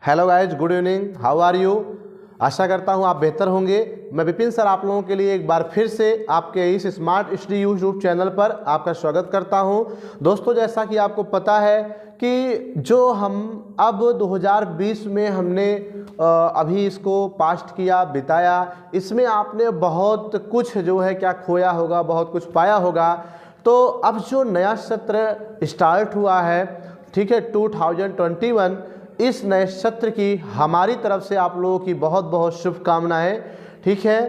Hello guys, good evening, how are you. आशा करता हूँ आप बेहतर होंगे। मैं विपिन सर आप लोगों के लिए एक बार फिर से आपके इस स्मार्ट स्टडी यूट्यूब चैनल पर आपका स्वागत करता हूँ। दोस्तों, जैसा कि आपको पता है कि जो हम अब 2020 में हमने अभी इसको पास्ट किया, बिताया, इसमें आपने बहुत कुछ जो है क्या खोया होगा, बहुत कुछ पाया होगा। तो अब जो नया सत्र स्टार्ट हुआ है, ठीक है, 2021, इस नए सत्र की हमारी तरफ से आप लोगों की बहुत बहुत शुभकामनाएं, ठीक है।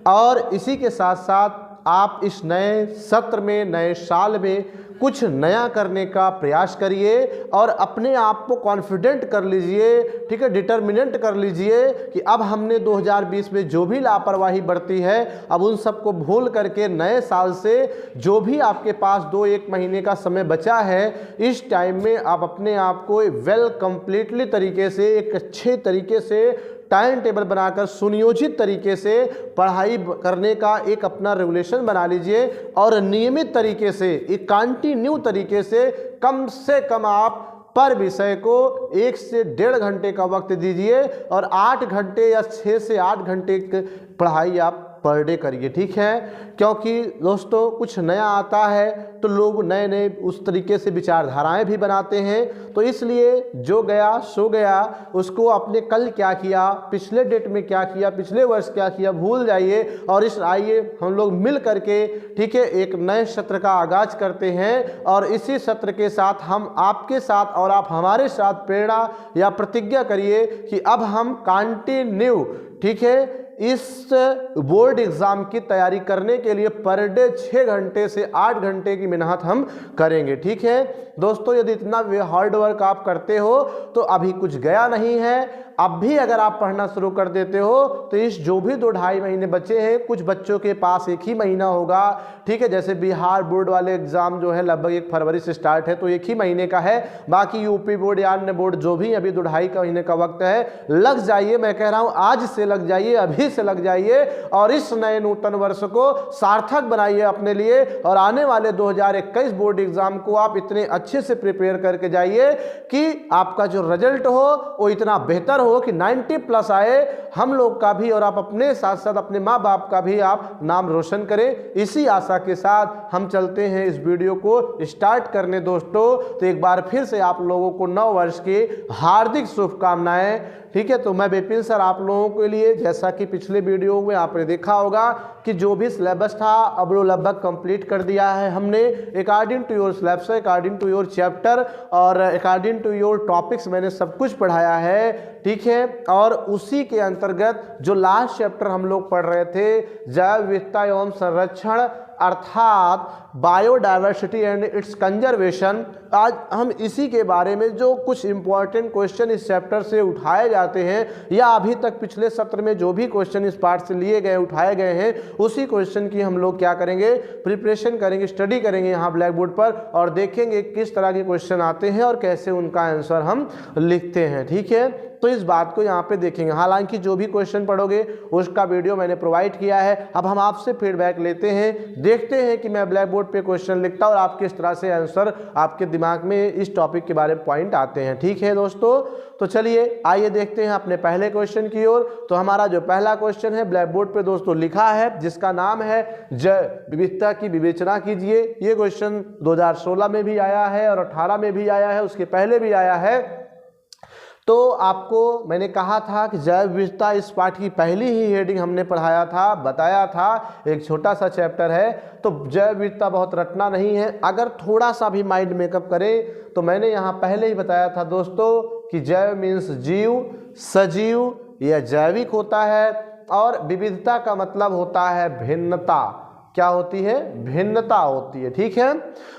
और इसी के साथ साथ आप इस नए सत्र में, नए साल में कुछ नया करने का प्रयास करिए और अपने आप को कॉन्फिडेंट कर लीजिए, ठीक है, डिटर्मिनेंट कर लीजिए कि अब हमने 2020 में जो भी लापरवाही बरती है, अब उन सबको भूल करके नए साल से जो भी आपके पास 2-1 महीने का समय बचा है, इस टाइम में आप अपने आप को वेल कंप्लीटली तरीके से, एक अच्छे तरीके से टाइम टेबल बनाकर सुनियोजित तरीके से पढ़ाई करने का एक अपना रेगुलेशन बना लीजिए और नियमित तरीके से, एक कंटिन्यू तरीके से कम आप पर विषय को 1 से 1.5 घंटे का वक्त दीजिए और 8 घंटे या 6 से 8 घंटे पढ़ाई आप पर डे करिए, ठीक है। क्योंकि दोस्तों कुछ नया आता है तो लोग नए नए उस तरीके से विचारधाराएं भी बनाते हैं। तो इसलिए जो गया सो गया, उसको आपने कल क्या किया, पिछले डेट में क्या किया, पिछले वर्ष क्या किया, भूल जाइए और आइए हम लोग मिल करके, ठीक है, एक नए सत्र का आगाज करते हैं। और इसी सत्र के साथ हम आपके साथ और आप हमारे साथ प्रेरणा या प्रतिज्ञा करिए कि अब हम कंटिन्यू, ठीक है, इस बोर्ड एग्जाम की तैयारी करने के लिए पर डे 6 घंटे से 8 घंटे की मेहनत हम करेंगे, ठीक है। दोस्तों, यदि इतना हार्ड वर्क आप करते हो तो अभी कुछ गया नहीं है। अब भी अगर आप पढ़ना शुरू कर देते हो तो इस जो भी 2-2.5 महीने बचे हैं, कुछ बच्चों के पास 1 ही महीना होगा, ठीक है। जैसे बिहार बोर्ड वाले एग्जाम जो है लगभग 1 फरवरी से स्टार्ट है तो 1 ही महीने का है। बाकी यूपी बोर्ड या अन्य बोर्ड जो भी अभी 2-2.5 महीने का वक्त है, लग जाइए। मैं कह रहा हूं आज से लग जाइए, अभी से लग जाइए और इस नए नूतन वर्ष को सार्थक बनाइए अपने लिए और आने वाले 2021 बोर्ड एग्जाम को आप इतने अच्छे से प्रिपेयर करके जाइए कि आपका जो रिजल्ट हो वो इतना बेहतर हो कि 90+ आए, हम लोग का भी और आप अपने साथ साथ अपने माँ बाप का भी आप नाम रोशन करें। इसी आशा के साथ हम चलते हैं इस वीडियो को स्टार्ट करने। दोस्तों, तो एक बार फिर से आप लोगों को नव वर्ष की हार्दिक शुभकामनाएं, ठीक है। तो मैं विपिन सर आप लोगों के लिए, जैसा कि पिछले वीडियो में आपने देखा होगा कि जो भी सिलेबस था अब वो लगभग कंप्लीट कर दिया है हमने, according to your syllabus, according to your chapter और अकॉर्डिंग टू योर टॉपिक्स मैंने सब कुछ पढ़ाया है, ठीक है। और उसी के अंतर्गत जो लास्ट चैप्टर हम लोग पढ़ रहे थे, जैव विविधता एवं संरक्षण अर्थात बायोडायवर्सिटी एंड इट्स कंजर्वेशन, आज हम इसी के बारे में जो कुछ इंपॉर्टेंट क्वेश्चन इस चैप्टर से उठाए जाते हैं या अभी तक पिछले सत्र में जो भी क्वेश्चन इस पार्ट से लिए गए, उठाए गए हैं, उसी क्वेश्चन की हम लोग क्या करेंगे, प्रिपरेशन करेंगे, स्टडी करेंगे यहाँ ब्लैक बोर्ड पर और देखेंगे किस तरह के क्वेश्चन आते हैं और कैसे उनका आंसर हम लिखते हैं, ठीक है। तो इस बात को यहाँ पे देखेंगे। हालांकि जो भी क्वेश्चन पढ़ोगे उसका वीडियो मैंने प्रोवाइड किया है। अब हम आपसे फीडबैक लेते हैं, देखते हैं कि मैं ब्लैक बोर्ड पे क्वेश्चन लिखता और आप किस तरह से आंसर आपके दिमाग में इस टॉपिक के बारे में पॉइंट आते हैं, ठीक है दोस्तों। तो चलिए आइए देखते हैं अपने पहले क्वेश्चन की ओर। तो हमारा जो पहला क्वेश्चन है ब्लैक बोर्ड पे दोस्तों लिखा है, जिसका नाम है जैव विविधता की विवेचना कीजिए। ये क्वेश्चन 2016 में भी आया है और 18 में भी आया है, उसके पहले भी आया है। तो आपको मैंने कहा था कि जैव विविधता इस पाठ की पहली ही हेडिंग हमने पढ़ाया था, बताया था, एक छोटा सा चैप्टर है। तो जैव विविधता बहुत रटना नहीं है, अगर थोड़ा सा भी माइंड मेकअप करें तो मैंने यहाँ पहले ही बताया था दोस्तों कि जैव मीन्स जीव, सजीव या जैविक होता है और विविधता का मतलब होता है भिन्नता। क्या होती है? भिन्नता होती है, ठीक है।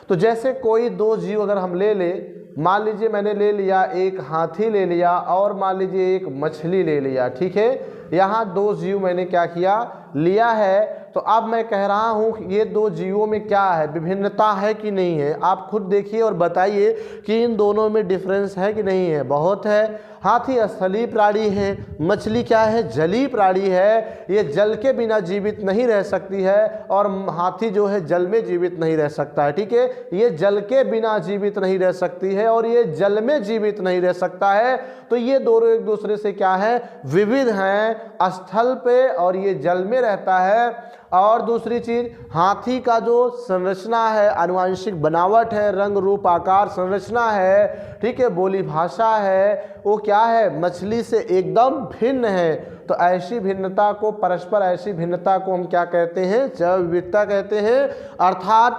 तो जैसे कोई 2 जीव अगर हम ले ले, मान लीजिए मैंने ले लिया एक हाथी ले लिया और मान लीजिए एक मछली ले लिया, ठीक है। यहाँ 2 जीव मैंने क्या किया, लिया है। तो अब मैं कह रहा हूँ ये 2 जीवों में क्या है, विभिन्नता है कि नहीं है। आप खुद देखिए और बताइए कि इन दोनों में डिफरेंस है कि नहीं है। बहुत है। हाथी स्थलीय प्राणी है, मछली क्या है, जलीय प्राणी है, ये जल के बिना जीवित नहीं रह सकती है, और हाथी जो है जल में जीवित नहीं रह सकता है। ठीक है, ये जल के बिना जीवित नहीं रह सकती है और ये जल में जीवित नहीं रह सकता है। तो ये दोनों एक दूसरे से क्या है, विविध हैं, स्थल पे और ये जल में रहता है। और दूसरी चीज, हाथी का जो संरचना है, आनुवंशिक बनावट है, रंग रूप आकार संरचना है, ठीक है, बोली भाषा है, वो क्या है, मछली से एकदम भिन्न है। तो ऐसी भिन्नता को, परस्पर ऐसी भिन्नता को हम क्या कहते हैं, जैव विविधता कहते हैं। अर्थात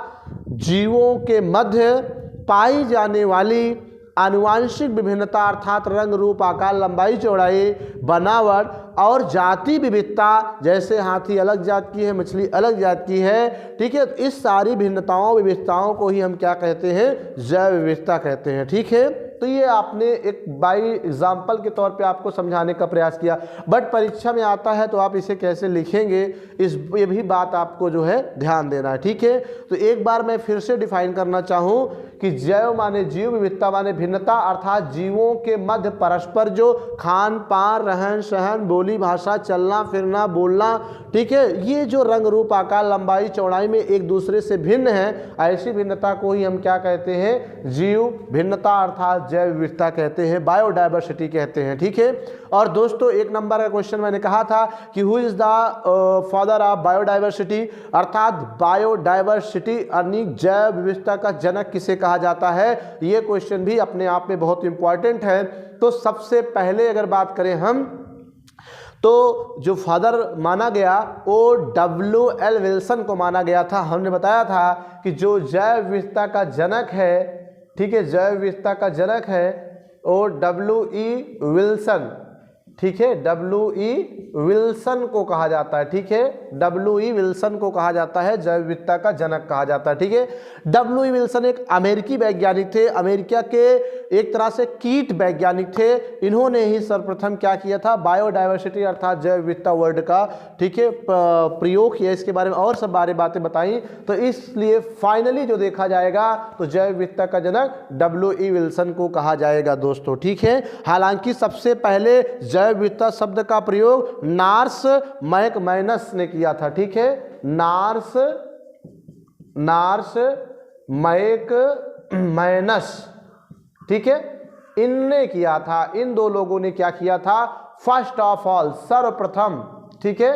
जीवों के मध्य पाई जाने वाली आनुवंशिक विभिन्नता अर्थात रंग रूप आकार लंबाई चौड़ाई बनावट और जाति विविधता, जैसे हाथी अलग जात की है, मछली अलग जात की है, ठीक है, तो इस सारी भिन्नताओं विविधताओं को ही हम क्या कहते हैं, जैव विविधता कहते हैं। ठीक है, तो ये आपने एक बाई एग्जाम्पल के तौर पे आपको समझाने का प्रयास किया, बट परीक्षा में आता है तो आप इसे कैसे लिखेंगे, ये भी बात आपको जो है ध्यान देना है। ठीक है, तो एक बार मैं फिर से डिफाइन करना चाहूँ कि जैव माने जीव, विविधता माने भिन्नता, अर्थात जीवों के मध्य परस्पर जो खान पान, रहन सहन, बोली भाषा, चलना फिरना, बोलना, ठीक है, ये जो रंग रूप आकार लंबाई चौड़ाई में एक दूसरे से भिन्न है, ऐसी भिन्नता को ही हम क्या कहते हैं, जीव भिन्नता अर्थात जैव विविधता कहते हैं, बायोडाइवर्सिटी कहते हैं। ठीक है, और दोस्तों एक नंबर का क्वेश्चन मैंने कहा था कि who is the father of biodiversity, अर्थात बायोडाइवर्सिटी यानी जैव विविधता का जनक किसे कहा जाता है। ये क्वेश्चन भी अपने आप में बहुत इंपॉर्टेंट है। तो सबसे पहले अगर बात करें हम, तो जो फादर माना गया वो W.L. विल्सन को माना गया था। हमने बताया था कि जो जैव विविधता का जनक है, ठीक है, जैव विविधता का जनक है वो W.E. विल्सन, ठीक है, W.E. विल्सन को कहा जाता है। ठीक है, W.E. विल्सन को कहा जाता है, जैव विविधता का जनक कहा जाता है। ठीक है, W.E. विल्सन एक अमेरिकी वैज्ञानिक थे, अमेरिका के एक तरह से कीट वैज्ञानिक थे। इन्होंने ही सर्वप्रथम क्या किया था, बायोडाइवर्सिटी अर्थात जैव विविधता वर्ड का, ठीक है, प्रयोग किया, इसके बारे में और सब बातें बताई। तो इसलिए फाइनली जो देखा जाएगा तो जैव विविधता का जनक W.E. विल्सन को कहा जाएगा दोस्तों। ठीक है, हालांकि सबसे पहले जैव विविधता शब्द का प्रयोग नार्स मैकमैनस ने किया था। ठीक है, नार्स मैकमैनस, ठीक है, इनने किया था। इन दो लोगों ने क्या किया था, फर्स्ट ऑफ ऑल, सर्वप्रथम, ठीक है,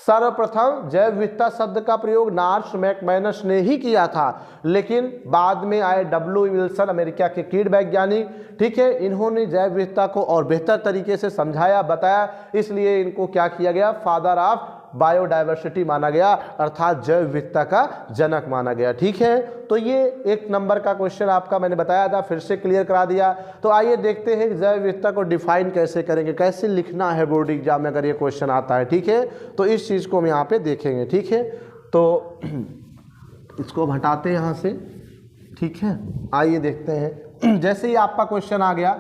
सर्वप्रथम जैव विविधता शब्द का प्रयोग नार्स मैकमैनस ने ही किया था। लेकिन बाद में आए W.E. विल्सन, अमेरिका के कीट वैज्ञानिक, ठीक है, इन्होंने जैव विविधता को और बेहतर तरीके से समझाया, बताया, इसलिए इनको क्या किया गया, फादर ऑफ बायोडाइवर्सिटी माना गया, अर्थात जैव विविधता का जनक माना गया। ठीक है, तो ये एक नंबर का क्वेश्चन आपका मैंने बताया था, फिर से क्लियर करा दिया। तो आइए देखते हैं कि जैव विविधता को डिफाइन कैसे करेंगे, कैसे लिखना है बोर्ड एग्जाम में अगर ये क्वेश्चन आता है। ठीक है, तो इस चीज़ को हम यहाँ पे देखेंगे। ठीक है, तो इसको हम हटाते हैं यहाँ से। ठीक है, आइए देखते हैं। जैसे ही आपका क्वेश्चन आ गया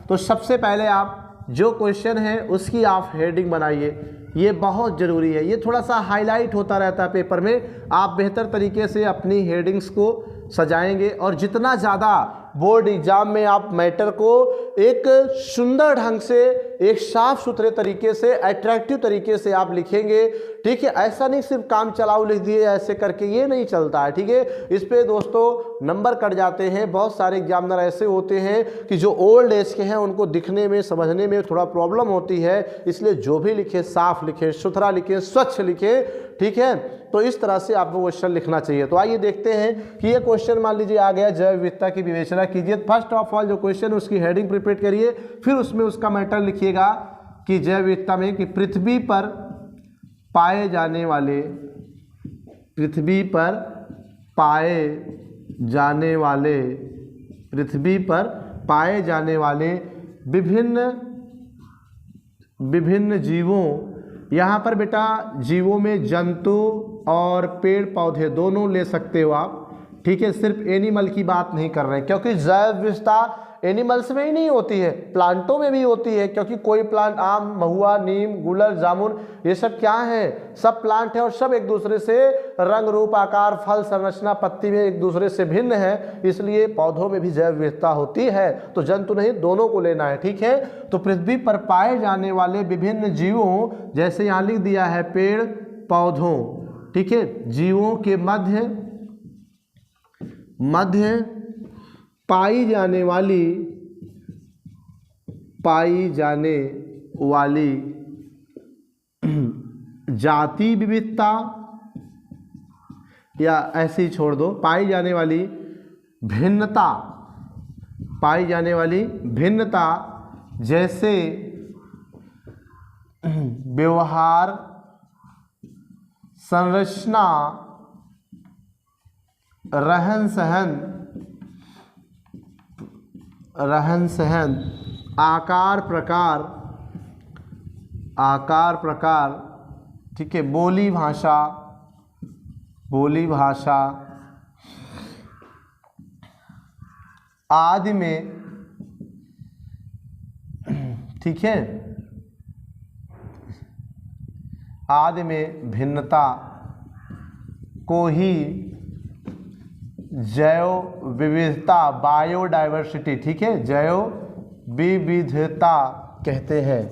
तो सबसे पहले आप जो क्वेश्चन है उसकी आप हेडिंग बनाइए, ये बहुत ज़रूरी है। ये थोड़ा सा हाईलाइट होता रहता है पेपर में, आप बेहतर तरीके से अपनी हेडिंग्स को सजाएंगे और जितना ज़्यादा बोर्ड एग्जाम में आप मैटर को एक सुंदर ढंग से, एक साफ सुथरे तरीके से, अट्रैक्टिव तरीके से आप लिखेंगे। ठीक है, ऐसा नहीं सिर्फ काम चलाओ लिख दिए ऐसे करके, ये नहीं चलता है। ठीक है, इस पे दोस्तों नंबर कट जाते हैं। बहुत सारे एग्जामिनर ऐसे होते हैं कि जो ओल्ड एज के हैं उनको दिखने में, समझने में थोड़ा प्रॉब्लम होती है, इसलिए जो भी लिखे साफ लिखे, सुथरा लिखे, स्वच्छ लिखे। ठीक है, तो इस तरह से आपको क्वेश्चन लिखना चाहिए। तो आइए देखते हैं कि ये क्वेश्चन मान लीजिए आ गया, जैव विविधता की विवेचना कीजिए। फर्स्ट ऑफ ऑल जो क्वेश्चन उसकी हेडिंग प्रिपेयर करिए, फिर उसमें उसका मैटर लिखिएगा कि जैव विविधता में कि पृथ्वी पर पाए जाने वाले, पृथ्वी पर पाए जाने वाले, पृथ्वी पर पाए जाने वाले विभिन्न जीवों, यहाँ पर बेटा जीवों में जंतु और पेड़ पौधे दोनों ले सकते हो आप। ठीक है, सिर्फ एनिमल की बात नहीं कर रहे हैं, क्योंकि जैव विविधता एनिमल्स में ही नहीं होती है, प्लांटों में भी होती है, क्योंकि कोई प्लांट आम, महुआ, नीम, गुलर, जामुन ये सब क्या है, सब प्लांट है और सब एक दूसरे से रंग, रूप, आकार, फल, संरचना, पत्ती में एक दूसरे से भिन्न है, इसलिए पौधों में भी जैव विविधता होती है। तो जंतु नहीं, दोनों को लेना है, ठीक है। तो पृथ्वी पर पाए जाने वाले विभिन्न जीवों, जैसे यहाँ लिख दिया है पेड़ पौधों, ठीक है, जीवों के मध्य पाई जाने वाली जाति विविधता, या ऐसे ही छोड़ दो, पाई जाने वाली भिन्नता, जैसे व्यवहार, संरचना, रहन सहन, आकार प्रकार, ठीक है, बोली भाषा आदि में, ठीक है, आदि में भिन्नता को ही जैव विविधता, बायोडाइवर्सिटी, ठीक है, जैव विविधता कहते हैं,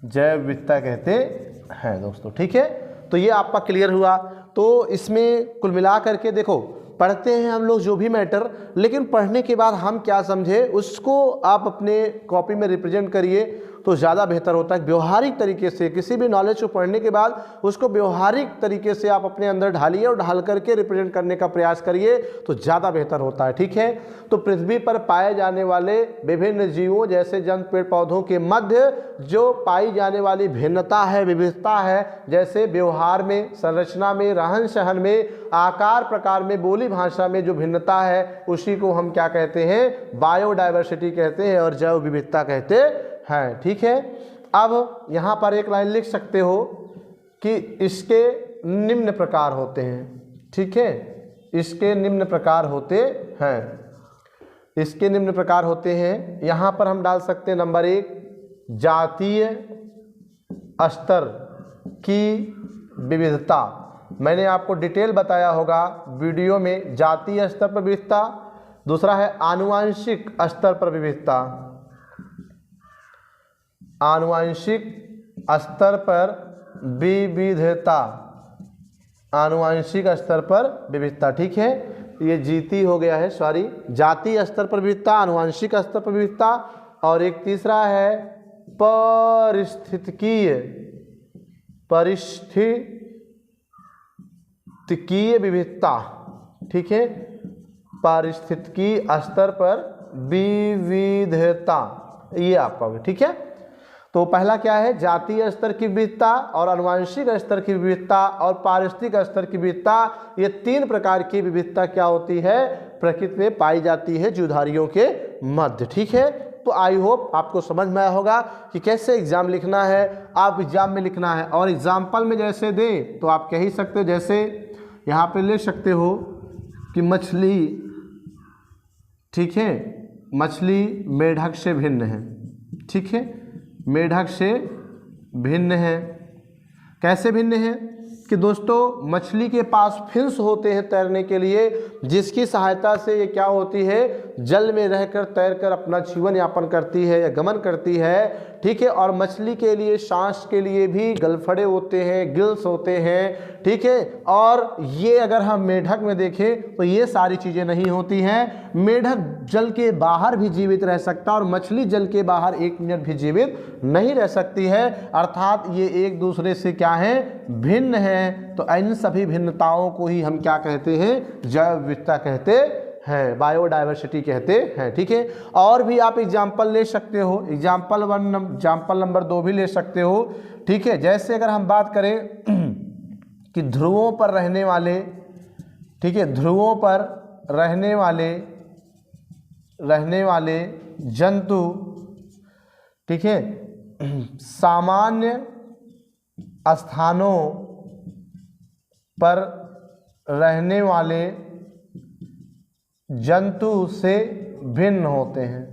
जैव विविधता कहते हैं दोस्तों, ठीक है। तो ये आपका क्लियर हुआ। तो इसमें कुल मिला करके देखो, पढ़ते हैं हम लोग जो भी मैटर, लेकिन पढ़ने के बाद हम क्या समझे उसको आप अपने कॉपी में रिप्रेजेंट करिए तो ज़्यादा बेहतर होता है। व्यवहारिक तरीके से किसी भी नॉलेज को पढ़ने के बाद उसको व्यवहारिक तरीके से आप अपने अंदर ढालिए और ढाल करके रिप्रेजेंट करने का प्रयास करिए तो ज़्यादा बेहतर होता है, ठीक है। तो पृथ्वी पर पाए जाने वाले विभिन्न जीवों जैसे जंतु, पेड़ पौधों के मध्य जो पाई जाने वाली भिन्नता है, विविधता है, जैसे व्यवहार में, संरचना में, रहन सहन में, आकार प्रकार में, बोली भाषा में जो भिन्नता है उसी को हम क्या कहते हैं, बायोडाइवर्सिटी कहते हैं और जैव विविधता कहते हैं, ठीक है। अब यहाँ पर एक लाइन लिख सकते हो कि इसके निम्न प्रकार होते हैं, ठीक है, इसके निम्न प्रकार होते हैं, इसके निम्न प्रकार होते हैं। यहाँ पर हम डाल सकते हैं नंबर 1 जातीय स्तर की विविधता। मैंने आपको डिटेल बताया होगा वीडियो में, जातीय स्तर पर विविधता। दूसरा है आनुवांशिक स्तर पर विविधता, आनुवांशिक स्तर पर विविधता, आनुवांशिक स्तर पर विविधता, ठीक है। ये जीती हो गया है, सॉरी, जातीय स्तर पर विविधता, आनुवांशिक स्तर पर विविधता। और एक तीसरा है पारिस्थितिकीय विविधता, ठीक है, पारिस्थितिकी स्तर पर विविधता, ये आपका होगा, ठीक है। तो पहला क्या है, जातीय स्तर की विविधता और आनुवांशिक स्तर की विविधता और पारिस्थितिक स्तर की विविधता। ये 3 प्रकार की विविधता क्या होती है, प्रकृति में पाई जाती है जीवधारियों के मध्य, ठीक है। तो आई होप आपको समझ में आया होगा कि कैसे एग्जाम लिखना है, आप एग्जाम में लिखना है। और एग्जाम्पल में जैसे दें तो आप कह ही सकते हो, जैसे यहाँ पे ले सकते हो कि मछली, ठीक है, मछली मेढक से भिन्न है, ठीक है, मेढक से भिन्न है। कैसे भिन्न है कि दोस्तों मछली के पास फिन्स होते हैं तैरने के लिए, जिसकी सहायता से ये क्या होती है, जल में रहकर तैरकर अपना जीवन यापन करती है या गमन करती है, ठीक है। और मछली के लिए, सांस के लिए भी गलफड़े होते हैं, गिल्स होते हैं, ठीक है। और ये अगर हम मेढक में देखें तो ये सारी चीज़ें नहीं होती हैं। मेढक जल के बाहर भी जीवित रह सकता है और मछली जल के बाहर 1 मिनट भी जीवित नहीं रह सकती है, अर्थात ये एक दूसरे से क्या है, भिन्न है। तो इन सभी भिन्नताओं को ही हम क्या कहते हैं, जैव विविधता कहते हैं, बायोडाइवर्सिटी कहते हैं, ठीक है। और भी आप एग्जाम्पल ले सकते हो, एग्जाम्पल नंबर 2 भी ले सकते हो, ठीक है। जैसे अगर हम बात करें कि ध्रुवों पर रहने वाले, ठीक है, ध्रुवों पर रहने वाले जंतु, ठीक है, सामान्य स्थानों पर रहने वाले जंतु से भिन्न होते हैं,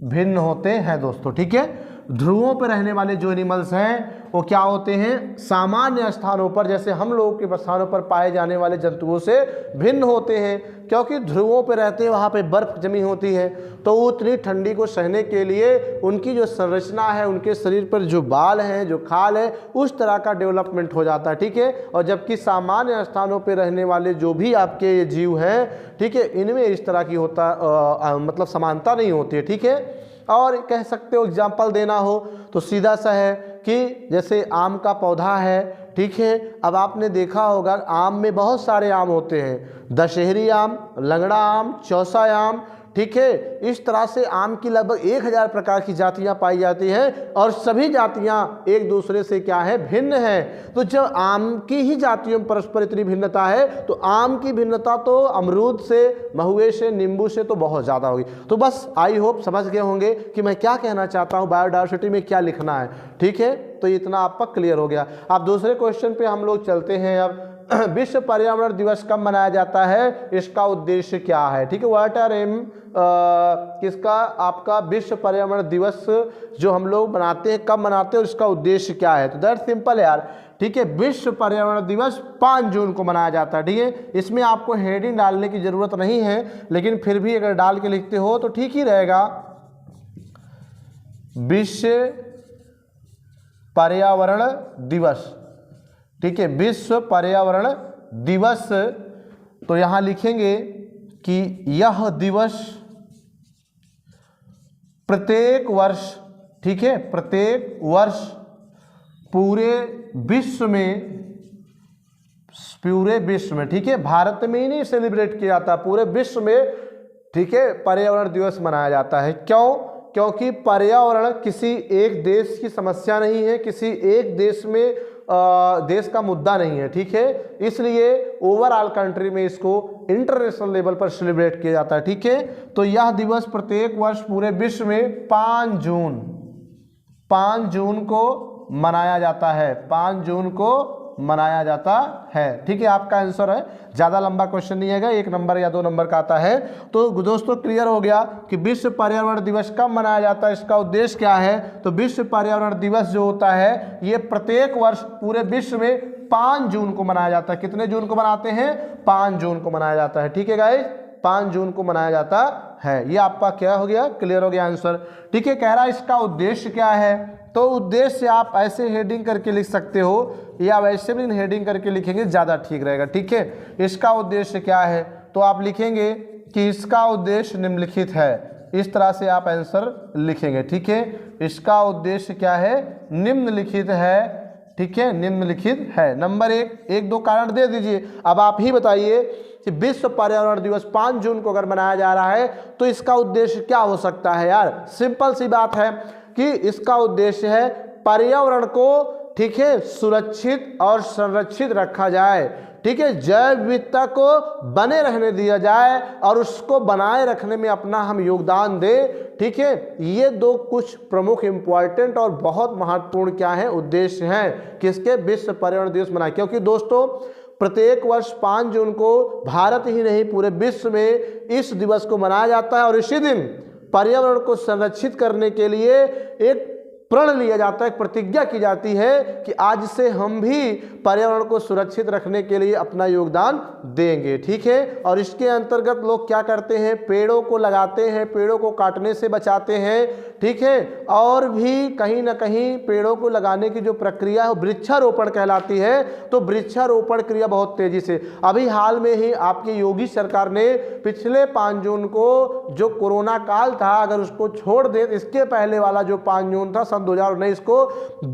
भिन्न होते हैं दोस्तों। ठीक है, ध्रुवों पर रहने वाले जो एनिमल्स हैं वो क्या होते हैं, सामान्य स्थानों पर जैसे हम लोगों के स्थानों पर पाए जाने वाले जंतुओं से भिन्न होते हैं, क्योंकि ध्रुवों पर रहते हैं, वहाँ पे बर्फ जमी होती है, तो उतनी ठंडी को सहने के लिए उनकी जो संरचना है, उनके शरीर पर जो बाल हैं, जो खाल है, उस तरह का डेवलपमेंट हो जाता है। ठीक है, और जबकि सामान्य स्थानों पर रहने वाले जो भी आपके ये जीव हैं, ठीक है, इनमें इस तरह की मतलब समानता नहीं होती है। ठीक है, और कह सकते हो एग्जाम्पल देना हो तो सीधा सा है कि जैसे आम का पौधा है, ठीक है, अब आपने देखा होगा आम में बहुत सारे आम होते हैं, दशहरी आम, लंगड़ा आम, चौसा आम, ठीक है, इस तरह से आम की लगभग 1000 प्रकार की जातियां पाई जाती हैं और सभी जातियां एक दूसरे से क्या है, भिन्न हैं। तो जब आम की ही जातियों में परस्पर इतनी भिन्नता है तो आम की भिन्नता तो अमरूद से, महुए से, नींबू से तो बहुत ज़्यादा होगी। तो बस आई होप समझ गए होंगे कि मैं क्या कहना चाहता हूँ, बायोडायवर्सिटी में क्या लिखना है। ठीक है, तो इतना आपका क्लियर हो गया। अब दूसरे क्वेश्चन पे हम लोग चलते हैं। अब विश्व पर्यावरण दिवस कब मनाया जाता है, इसका उद्देश्य क्या है। ठीक है, व्हाट आर एम किसका, आपका विश्व पर्यावरण दिवस जो हम लोग मनाते हैं, कब मनाते हैं और इसका उद्देश्य क्या है। तो दैट सिंपल यार। ठीक है, विश्व पर्यावरण दिवस 5 जून को मनाया जाता है। ठीक है, इसमें आपको हेडिंग डालने की जरूरत नहीं है, लेकिन फिर भी अगर डाल के लिखते हो तो ठीक ही रहेगा। विश्व पर्यावरण दिवस, ठीक है, विश्व पर्यावरण दिवस। तो यहां लिखेंगे कि यह दिवस प्रत्येक वर्ष, ठीक है, प्रत्येक वर्ष पूरे विश्व में, ठीक है, भारत में ही नहीं सेलिब्रेट किया जाता, पूरे विश्व में, ठीक है, पर्यावरण दिवस मनाया जाता है। क्यों? क्योंकि पर्यावरण किसी एक देश की समस्या नहीं है, किसी एक देश में देश का मुद्दा नहीं है। ठीक है, इसलिए ओवरऑल कंट्री में इसको इंटरनेशनल लेवल पर सेलिब्रेट किया जाता है। ठीक है, तो यह दिवस प्रत्येक वर्ष पूरे विश्व में 5 जून को मनाया जाता है, 5 जून को मनाया जाता है। ठीक है, आपका आंसर है, ज़्यादा लंबा क्वेश्चन नहीं है, 1 नंबर या 2 नंबर का आता है। तो दोस्तों क्लियर हो गया कि विश्व पर्यावरण दिवस कब मनाया जाता है, इसका उद्देश्य क्या है। तो विश्व पर्यावरण दिवस जो होता है ये प्रत्येक वर्ष पूरे विश्व में 5 जून को मनाया जाता है। कितने जून को मनाते हैं, 5 जून को मनाया जाता है। ठीक है गाइस, 5 जून को मनाया जाता है। ये आपका क्या हो गया, क्लियर हो गया आंसर। ठीक है, कह रहा है इसका उद्देश्य क्या है। तो उद्देश्य आप ऐसे हेडिंग करके लिख सकते हो या वैसे भी हेडिंग करके लिखेंगे ज़्यादा ठीक रहेगा। ठीक है, इसका उद्देश्य क्या है, तो आप लिखेंगे कि इसका उद्देश्य निम्नलिखित है, इस तरह से आप आंसर लिखेंगे। ठीक है, इसका उद्देश्य क्या है, निम्नलिखित है। ठीक है, निम्नलिखित है। नंबर 1 2 कारण दे दीजिए। अब आप ही बताइए कि विश्व पर्यावरण दिवस 5 जून को अगर मनाया जा रहा है तो इसका उद्देश्य क्या हो सकता है। यार सिंपल सी बात है कि इसका उद्देश्य है पर्यावरण को, ठीक है, सुरक्षित और संरक्षित रखा जाए। ठीक है, जैव विविधता को बने रहने दिया जाए और उसको बनाए रखने में अपना हम योगदान दें। ठीक है, ये 2 कुछ प्रमुख इंपॉर्टेंट और बहुत महत्वपूर्ण क्या है, उद्देश्य हैं किसके, विश्व पर्यावरण दिवस मनाए। क्योंकि दोस्तों प्रत्येक वर्ष 5 जून को भारत ही नहीं पूरे विश्व में इस दिवस को मनाया जाता है और इसी दिन पर्यावरण को संरक्षित करने के लिए एक प्रण लिया जाता है, एक प्रतिज्ञा की जाती है कि आज से हम भी पर्यावरण को सुरक्षित रखने के लिए अपना योगदान देंगे। ठीक है, और इसके अंतर्गत लोग क्या करते हैं, पेड़ों को लगाते हैं, पेड़ों को काटने से बचाते हैं। ठीक है, और भी कहीं ना कहीं पेड़ों को लगाने की जो प्रक्रिया है वृक्षारोपण कहलाती है। तो वृक्षारोपण क्रिया बहुत तेजी से, अभी हाल में ही आपकी योगी सरकार ने पिछले 5 जून को जो कोरोना काल था अगर उसको छोड़ दें, इसके पहले वाला जो 5 जून था 2019 को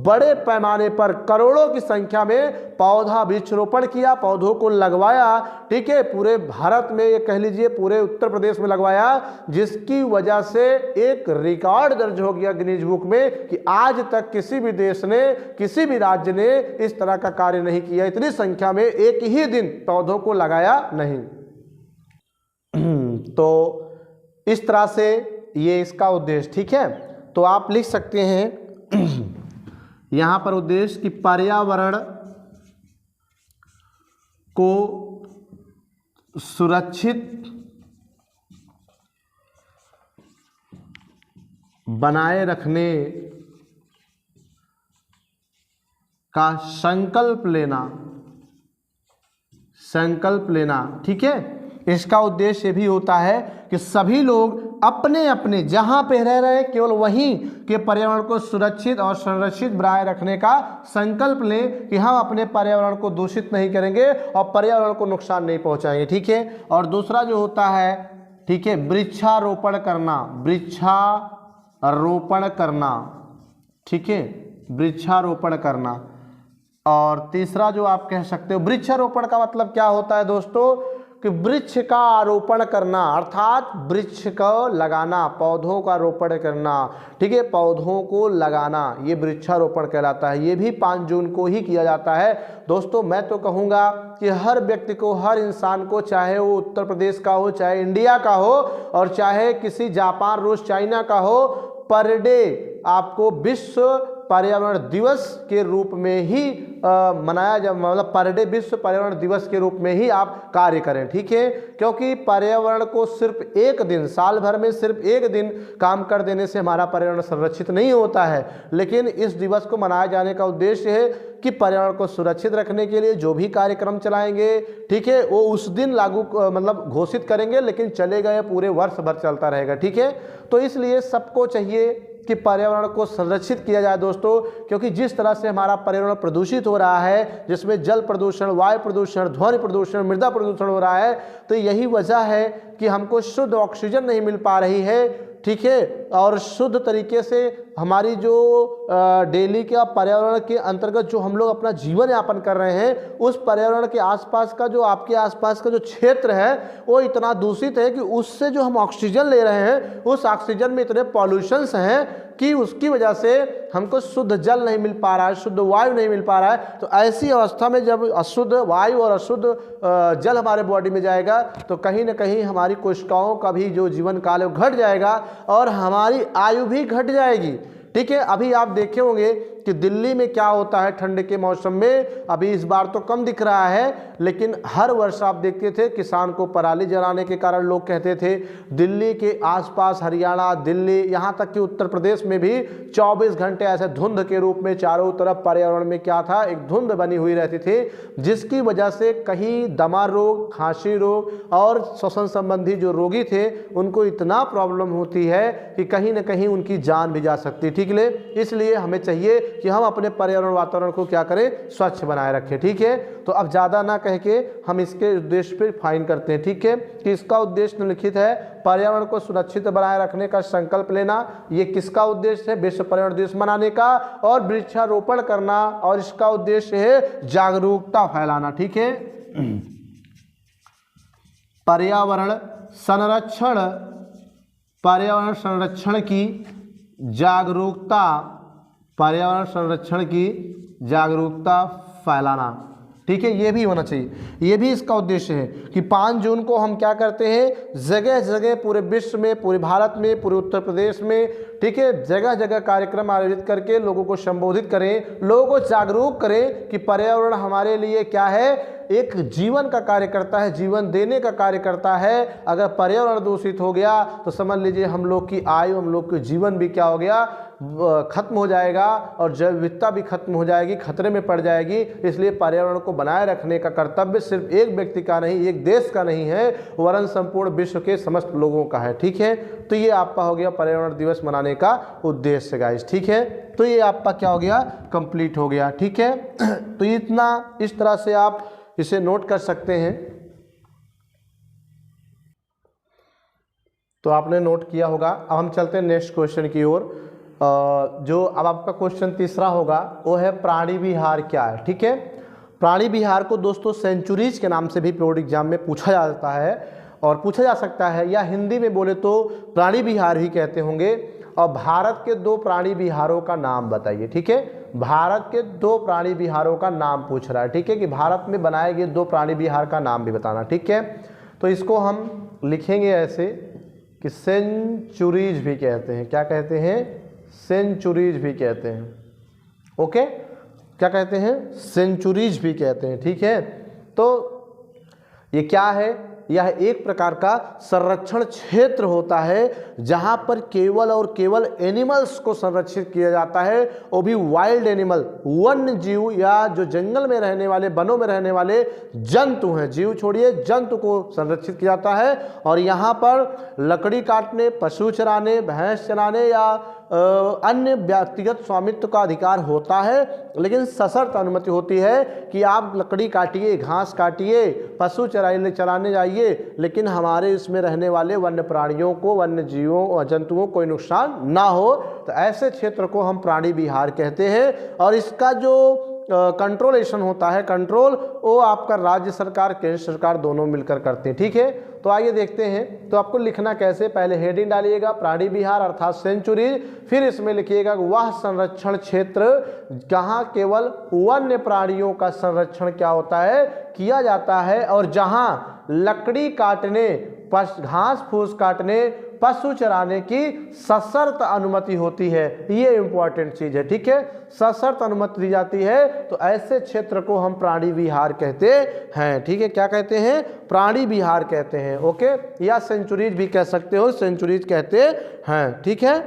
बड़े पैमाने पर करोड़ों की संख्या में पौधा वृक्षारोपण किया, पौधों को लगवाया। ठीक है, पूरे भारत में, ये कह लीजिए पूरे उत्तर प्रदेश में लगवाया, जिसकी वजह से एक रिकॉर्ड दर्ज हो गया गिनीज बुक में कि आज तक किसी भी देश ने, किसी भी राज्य ने इस तरह का कार्य नहीं किया, इतनी संख्या में एक ही दिन पौधों को लगाया नहीं। तो इस तरह से ये इसका उद्देश्य। ठीक है, तो आप लिख सकते हैं यहां पर उद्देश्य कि पर्यावरण को सुरक्षित बनाए रखने का संकल्प लेना, ठीक है। इसका उद्देश्य भी होता है कि सभी लोग अपने अपने जहां पे रह रहे केवल वहीं के पर्यावरण को सुरक्षित और संरक्षित बनाए रखने का संकल्प लें कि हम अपने पर्यावरण को दूषित नहीं करेंगे और पर्यावरण को नुकसान नहीं पहुंचाएंगे, ठीक है। और दूसरा जो होता है, ठीक है, वृक्षारोपण करना, ठीक है, वृक्षारोपण करना। और तीसरा जो आप कह सकते हो, वृक्षारोपण का मतलब क्या होता है दोस्तों कि वृक्ष का आरोपण करना, अर्थात वृक्ष को लगाना, पौधों का रोपण करना, ठीक है, पौधों को लगाना, ये वृक्षारोपण कहलाता है। ये भी 5 जून को ही किया जाता है। दोस्तों मैं तो कहूँगा कि हर व्यक्ति को, हर इंसान को, चाहे वो उत्तर प्रदेश का हो, चाहे इंडिया का हो और चाहे किसी जापान, रूस, चाइना का हो, पर डे आपको विश्व पर्यावरण दिवस के रूप में ही मनाया जा, मतलब पर डे विश्व पर्यावरण दिवस के रूप में ही आप कार्य करें, ठीक है। क्योंकि पर्यावरण को सिर्फ एक दिन, साल भर में सिर्फ एक दिन काम कर देने से हमारा पर्यावरण संरक्षित नहीं होता है। लेकिन इस दिवस को मनाए जाने का उद्देश्य है कि पर्यावरण को सुरक्षित रखने के लिए जो भी कार्यक्रम चलाएंगे, ठीक है, वो उस दिन लागू मतलब घोषित करेंगे, लेकिन चलेगा ये पूरे वर्ष भर चलता रहेगा, ठीक है। तो इसलिए सबको चाहिए कि पर्यावरण को संरक्षित किया जाए दोस्तों, क्योंकि जिस तरह से हमारा पर्यावरण प्रदूषित हो रहा है, जिसमें जल प्रदूषण, वायु प्रदूषण, ध्वनि प्रदूषण, मृदा प्रदूषण हो रहा है, तो यही वजह है कि हमको शुद्ध ऑक्सीजन नहीं मिल पा रही है, ठीक है। और शुद्ध तरीके से हमारी जो डेली के पर्यावरण के अंतर्गत जो हम लोग अपना जीवन यापन कर रहे हैं, उस पर्यावरण के आसपास का जो आपके आसपास का जो क्षेत्र है वो इतना दूषित है कि उससे जो हम ऑक्सीजन ले रहे हैं, उस ऑक्सीजन में इतने पॉल्यूशंस हैं कि उसकी वजह से हमको शुद्ध जल नहीं मिल पा रहा है, शुद्ध वायु नहीं मिल पा रहा है। तो ऐसी अवस्था में जब अशुद्ध वायु और अशुद्ध जल हमारे बॉडी में जाएगा तो कहीं ना कहीं हमारी कोशिकाओं का भी जो जीवन काल है वो घट जाएगा और हमारी आयु भी घट जाएगी, ठीक है। अभी आप देखे होंगे कि दिल्ली में क्या होता है ठंड के मौसम में, अभी इस बार तो कम दिख रहा है, लेकिन हर वर्ष आप देखते थे किसान को पराली जलाने के कारण लोग कहते थे। दिल्ली के आसपास हरियाणा, दिल्ली, यहाँ तक कि उत्तर प्रदेश में भी 24 घंटे ऐसे धुंध के रूप में चारों तरफ पर्यावरण में क्या था, एक धुंध बनी हुई रहती थी, जिसकी वजह से कहीं दमा रोग, खांसी रोग और श्वसन संबंधी जो रोगी थे उनको इतना प्रॉब्लम होती है कि कहीं ना कहीं उनकी जान भी जा सकती, ठीक है। इसलिए हमें चाहिए कि हम अपने पर्यावरण वातावरण को क्या करें, स्वच्छ बनाए रखें, ठीक है। तो अब ज़्यादा ना कह के हम इसके उद्देश्य पे फाइन करते हैं, ठीक है, कि इसका उद्देश्य निम्नलिखित है, पर्यावरण को सुरक्षित बनाए रखने का संकल्प लेना। ये किसका उद्देश्य है, विश्व पर्यावरण दिवस मनाने का, और वृक्षारोपण करना, और इसका उद्देश्य है जागरूकता फैलाना, ठीक है। पर्यावरण संरक्षण की जागरूकता, पर्यावरण संरक्षण की जागरूकता फैलाना, ठीक है। ये भी होना चाहिए, ये भी इसका उद्देश्य है कि 5 जून को हम क्या करते हैं, जगह जगह पूरे विश्व में, पूरे भारत में, पूरे उत्तर प्रदेश में, ठीक है, जगह जगह कार्यक्रम आयोजित करके लोगों को संबोधित करें, लोगों को जागरूक करें कि पर्यावरण हमारे लिए क्या है, एक जीवन का कार्य करता है, जीवन देने का कार्य करता है। अगर पर्यावरण दूषित हो गया तो समझ लीजिए हम लोग की आयु, हम लोग के जीवन भी क्या हो गया, खत्म हो जाएगा, और जैव विविधता भी खत्म हो जाएगी, खतरे में पड़ जाएगी। इसलिए पर्यावरण को बनाए रखने का कर्तव्य सिर्फ एक व्यक्ति का नहीं, एक देश का नहीं है, वरन संपूर्ण विश्व के समस्त लोगों का है, ठीक है। तो ये आपका हो गया पर्यावरण दिवस मनाने का उद्देश्य गाइस, ठीक है। तो ये आपका क्या हो गया, कंप्लीट हो गया, ठीक है। तो इतना इस तरह से आप इसे नोट कर सकते हैं। तो आपने नोट किया होगा। अब हम चलते हैं नेक्स्ट क्वेश्चन की ओर। जो अब आपका क्वेश्चन तीसरा होगा वो है प्राणी विहार क्या है, ठीक है। प्राणी विहार को दोस्तों सेंचुरीज के नाम से भी बोर्ड एग्जाम में पूछा जाता है और पूछा जा सकता है, या हिंदी में बोले तो प्राणी विहार ही कहते होंगे। और भारत के 2 प्राणी विहारों का नाम बताइए, ठीक है। भारत के 2 प्राणी विहारों का नाम पूछ रहा है, ठीक है, कि भारत में बनाए गए 2 प्राणी विहार का नाम भी बताना, ठीक है। तो इसको हम लिखेंगे ऐसे कि सेंचुरीज भी कहते हैं, क्या कहते हैं, सेंचुरीज भी कहते हैं, ओके, क्या कहते हैं, सेंचुरीज भी कहते हैं, ठीक है। तो ये क्या है, यह एक प्रकार का संरक्षण क्षेत्र होता है जहां पर केवल और केवल एनिमल्स को संरक्षित किया जाता है, वो भी वाइल्ड एनिमल, वन्य जीव या जो जंगल में रहने वाले, वनों में रहने वाले जंतु हैं, जीव छोड़िए जंतु को संरक्षित किया जाता है। और यहाँ पर लकड़ी काटने, पशु चराने, भैंस चराने या अन्य व्यक्तिगत स्वामित्व का अधिकार होता है, लेकिन सशर्त अनुमति होती है कि आप लकड़ी काटिए, घास काटिए, पशु चराने जाइए, लेकिन हमारे इसमें रहने वाले वन्य प्राणियों को, वन्य जीवों और जंतुओं को कोई नुकसान ना हो। तो ऐसे क्षेत्र को हम प्राणी विहार कहते हैं। और इसका जो कंट्रोलेशन होता है, कंट्रोल, वो आपका राज्य सरकार, केंद्र सरकार दोनों मिलकर करते हैं। ठीक है, तो आइए देखते हैं। तो आपको लिखना कैसे, पहले हेडिंग डालिएगा प्राणी विहार अर्थात सेंचुरीज, फिर इसमें लिखिएगा वह संरक्षण क्षेत्र जहां केवल वन्य प्राणियों का संरक्षण क्या होता है, किया जाता है, और जहां लकड़ी काटने, घास फूस काटने, पशु चराने की सशर्त अनुमति होती है। ये इंपॉर्टेंट चीज है। ठीक है, सशर्त अनुमति दी जाती है, तो ऐसे क्षेत्र को हम प्राणी विहार कहते हैं। ठीक है, क्या कहते हैं, प्राणी विहार कहते हैं। ओके, या सेंचुरीज भी कह सकते हो, सेंचुरीज कहते हैं। ठीक है,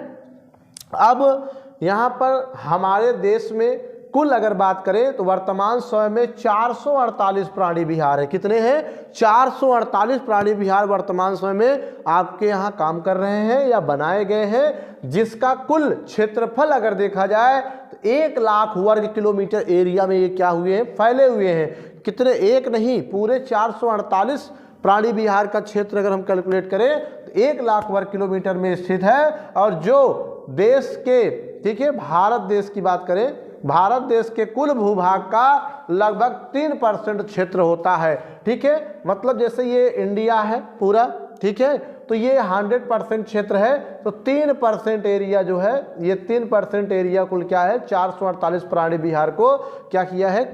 अब यहाँ पर हमारे देश में कुल अगर बात करें तो वर्तमान समय में 448 प्राणी विहार है। कितने हैं, 448 प्राणी विहार वर्तमान समय में आपके यहाँ काम कर रहे हैं या बनाए गए हैं, जिसका कुल क्षेत्रफल अगर देखा जाए तो 1 लाख वर्ग किलोमीटर एरिया में ये क्या हुए हैं, फैले हुए हैं। कितने, एक नहीं, पूरे 448 प्राणी विहार का क्षेत्र अगर हम कैलकुलेट करें तो 1 लाख वर्ग किलोमीटर में स्थित है। और जो देश के, ठीक है, भारत देश की बात करें, भारत देश के कुल भूभाग का लगभग 3% क्षेत्र होता है। ठीक है, मतलब जैसे ये इंडिया है पूरा, ठीक है, तो ये 100% क्षेत्र है, तो 3% एरिया जो है, ये 3% एरिया कुल क्या है, 448 प्राणी विहार को क्या किया है,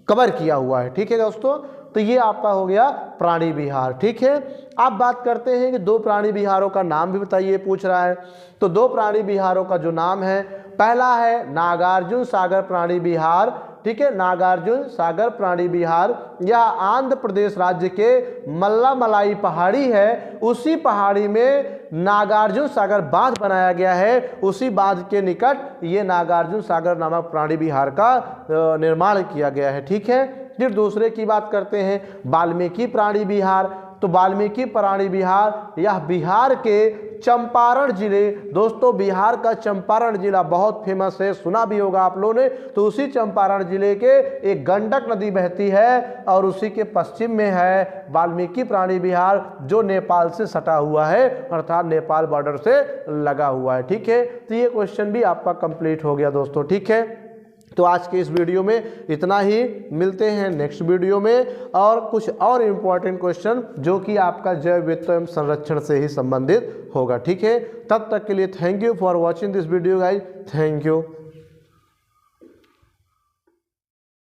कवर किया हुआ है। ठीक है दोस्तों, तो ये आपका हो गया प्राणी विहार। ठीक है, अब बात करते हैं कि 2 प्राणी विहारों का नाम भी बताइए, पूछ रहा है। तो 2 प्राणी विहारों का जो नाम है, पहला है नागार्जुन सागर प्राणी विहार। ठीक है, नागार्जुन सागर प्राणी विहार यह आंध्र प्रदेश राज्य के मल्लामलाई पहाड़ी है, उसी पहाड़ी में नागार्जुन सागर बांध बनाया गया है, उसी बांध के निकट ये नागार्जुन सागर नामक प्राणी विहार का निर्माण किया गया है। ठीक है, फिर दूसरे की बात करते हैं वाल्मीकि प्राणी विहार। तो वाल्मीकि प्राणी विहार यह बिहार के चंपारण जिले, दोस्तों बिहार का चंपारण जिला बहुत फेमस है, सुना भी होगा आप लोगों ने। तो उसी चंपारण जिले के एक गंडक नदी बहती है और उसी के पश्चिम में है वाल्मीकि प्राणी विहार, जो नेपाल से सटा हुआ है, अर्थात नेपाल बॉर्डर से लगा हुआ है। ठीक है, तो ये क्वेश्चन भी आपका कंप्लीट हो गया दोस्तों। ठीक है, तो आज के इस वीडियो में इतना ही, मिलते हैं नेक्स्ट वीडियो में और कुछ और इम्पोर्टेंट क्वेश्चन जो कि आपका जैव विविधता एवं संरक्षण से ही संबंधित होगा। ठीक है, तब तक के लिए thank you for watching this video guys, thank you.